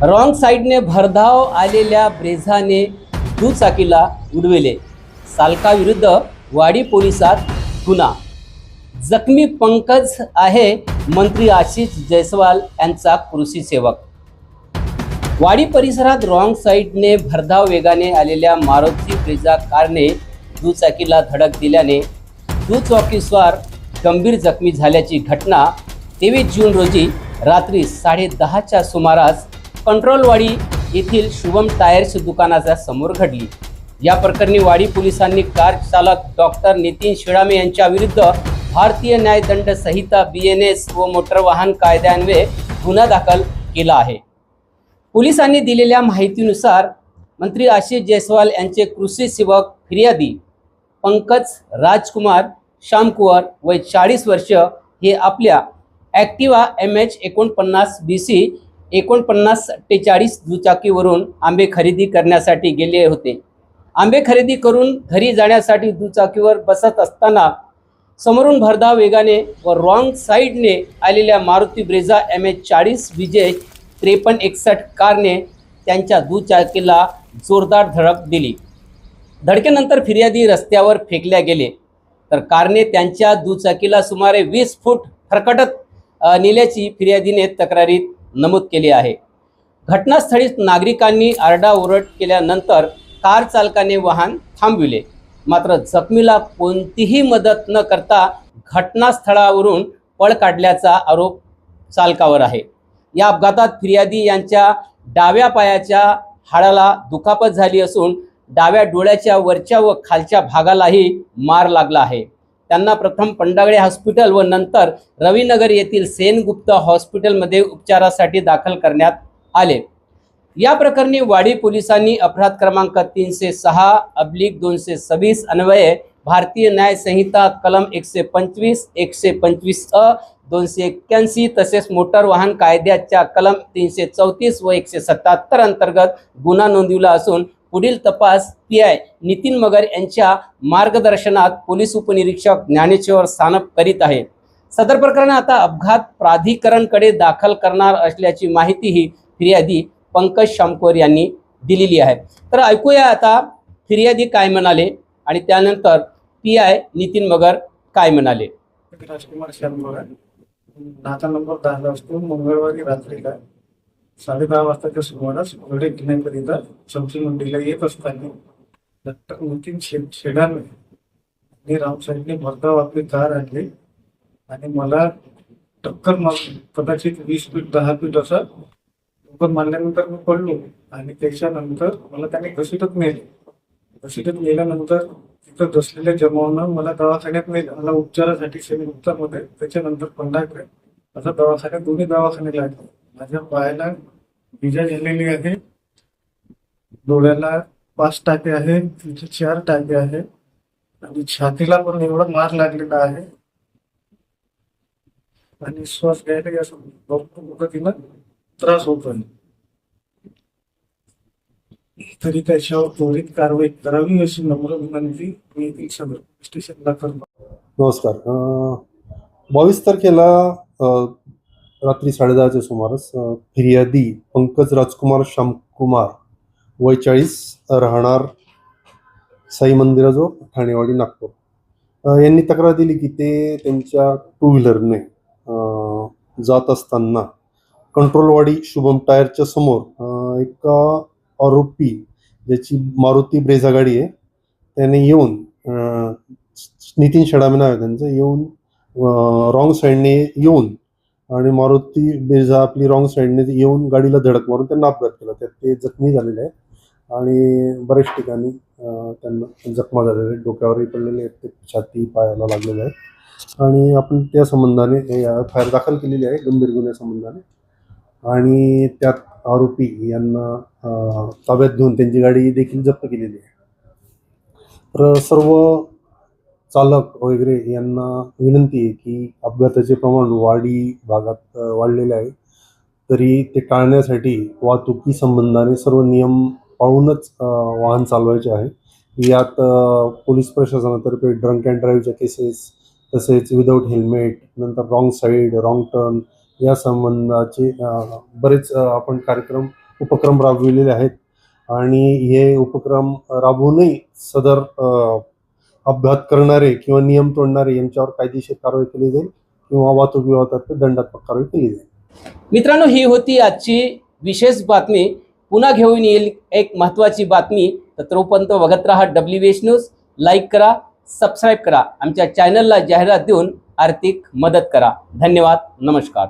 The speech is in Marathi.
रॉंग साईडने भरधाव आलेल्या ब्रेझाने दुचाकीला उडविले. चालकाविरुद्ध वाडी पोलिसात गुन्हा. जखमी पंकज आहे मंत्री आशिष जयस्वाल यांचा कृषी सेवक. वाडी परिसरात रॉंग साईडने भरधाव वेगाने आलेल्या मारुती ब्रेझा कारने दुचाकीला धडक दिल्याने दुचाकीस्वार गंभीर जखमी झाल्याची घटना 23 जून रोजी रात्री 10:30च्या सुमारास कंट्रोलवाडी येथील शुभम टायर्स दुकानाच्या समोर घडली. या प्रकरणी वाडी पोलिसांनी कार चालक डॉक्टर नितीन शिडामे यांच्या विरुद्ध भारतीय न्यायदंड संहिता BNS व मोटर वाहन कायद्यान्वये गुन्हा दाखल केला आहे. पोलिसांनी दिलेल्या माहितीनुसार मंत्री आशिष जयस्वाल यांचे कृषी सेवक फिर्यादी पंकज राजकुमार श्यामकुवर वय 40 वर्ष हे आपल्या ॲक्टिवा MH 49 BC 4948 दुचाकीवरून आंबे खरेदी करण्यासाठी गेले होते. आंबे खरेदी करून घरी जाण्यासाठी दुचाकीवर बसत असताना समोरून भरधाव वेगाने व रॉंग साईडने आलेल्या मारुती ब्रेझा MH 40 BJ 5361 कारने त्यांच्या दुचाकीला जोरदार धडक दिली. धडकेनंतर फिर्यादी रस्त्यावर फेकल्या गेले तर कारने त्यांच्या दुचाकीला सुमारे 20 फूट फरकटत नेल्याची फिर्यादीने तक्रारीत नमूद केले आहे. घटनास्थळीच नागरिकांनी आरडाओरड केल्यानंतर कार चालकाने वाहन थांबविले. मात्र जखमीला कोणतीही मदत न करता घटनास्थळावरून पळ काढल्याचा आरोप चालकावर आहे. या अपघातात फिर्यादी यांच्या डाव्या पायाच्या हाडाला दुखापत झाली असून डाव्या डोळ्याच्या वरच्या व खालच्या भागालाही मार लागला आहे. त्यांना प्रथम पंडागळे हॉस्पिटल व नंतर रविनगर येथील सेनगुप्ता हॉस्पिटलमध्ये उपचारासाठी दाखल करण्यात आले. या प्रकरणी वाडी पोलिसांनी अपराध क्रमांक 306/226 अन्वये भारतीय न्याय संहिता कलम 125, 125 अ, 281 तसेच मोटर वाहन कायद्याच्या कलम 334 व 177 अंतर्गत गुन्हा नोंदविला असून पुढील तपास PI नितीन मगर यांच्या मार्गदर्शनात पोलीस उपनिरीक्षक ज्ञानेश्वर सानप करीत आहे. सदर प्रकरण आता अपघात प्राधिकरणकडे दाखल करणार असल्याची माहितीही फिर्यादी पंकज श्यामकुवर यांनी दिलेली आहे. तर ऐकूया आता फिर्यादी काय म्हणाले आणि त्यानंतर PI नितीन मगर काय म्हणाले. राजकुमार श्यामकुवर, नाका नंबर 10 असतो. मंगळवारी रात्रीला 10:30 वाजताच्या सुमारास घोडे किल्ल्यापर्यंत सब्जी मंडीला येत असताना डॉक्टर नितीन शिडामे राम साहेबने भरधाव आपली कार आणली आणि मला टक्कर मारून कदाचित 20 फीट 10 फीट असा टक्कर मारल्यानंतर मी पडलो आणि त्याच्यानंतर मला त्याने घसीटत नेल्यानंतर तिथं बसलेल्या जमावानं मला दवाखान्यात नेलं. मला उपचारासाठी सेनगुप्तामध्ये, त्याच्यानंतर पंढरपूर असं दवाखान्यात, दोन्ही दवाखाने लागले. माझ्या पायाला इजा झालेली आहे, डोळ्याला 5 टाके आहे, तिथे 4 टाके आहे आणि छातीला पण एवढा मार लागलेला आहे आणि श्वास घ्यायला असं भरपूर पद्धतीनं त्रास होतोय. तरी त्याच्यावर त्वरित कारवाई करावी अशी नम्र विनंती मी येथील सदर स्टेशनला करतो. नमस्कार. 22 तारखेला रात्री 10:30च्या सुमारास फिर्यादी पंकज राजकुमार श्यामकुमार वय 40 राहणार साई मंदिराजवळ ठाणेवाडी नागपूर यांनी तक्रार दिली की ते त्यांच्या 2 व्हीलरने जात असताना कंट्रोलवाडी शुभम टायरच्या समोर एक आरोपी ज्याची मारुती ब्रेझा गाडी आहे त्याने येऊन नितीन शिडामे नाव आहे त्यांचं, येऊन रॉंग साईडने येऊन आणि मारुती ब्रेझा आपली रॉंग साईडने येऊन गाडीला धडक मारून त्यांना अपघात केला. त्यात ते जखमी झालेले आहेत आणि बऱ्याच ठिकाणी त्यांना जखमा झालेल्या आहेत, डोक्यावरही पडलेले आहेत, ते छाती पायाला लागलेले आहेत आणि आपण त्या संबंधाने FIR दाखल केलेली आहे गंभीर गुन्ह्या संबंधाने आणि त्यात आरोपी यांना ताब्यात घेऊन त्यांची गाडी देखील जप्त केलेली आहे. तर सर्व चालक वगैरे यांना विनंती आहे की अपघाताचे प्रमाण वाडी भागात वाढलेले आहे, तरी ते टाळण्यासाठी वाहतुकी संबंधाने सर्व नियम पाळूनच वाहन चालवायचे आहे. यात पोलीस प्रशासनातर्फे ड्रंक अँड ड्राईव्हच्या केसेस, तसेच विदाऊट हेल्मेट, नंतर रॉंग साईड, रॉंग टर्न या संबंधाचे बरेच आपण कार्यक्रम उपक्रम राबविलेले आहेत आणि हे उपक्रम राबवूनही सदर अपघात करणारे किंवा नियम तोडणारे यांच्यावर कायदेशीर कारवाई केली जाईल किंवा वाहतूक विभागातर्फे दंडात्मक कारवाई केली जाईल. मित्रांनो, ही होती आजची विशेष बातमी. पुन्हा घेऊन येईल एक महत्त्वाची बातमी. तर तोपर्यंत बघत राहा WH न्यूज. लाईक करा, सबस्क्राईब करा, आमच्या चॅनलला जाहिरात देऊन आर्थिक मदत करा. धन्यवाद. नमस्कार.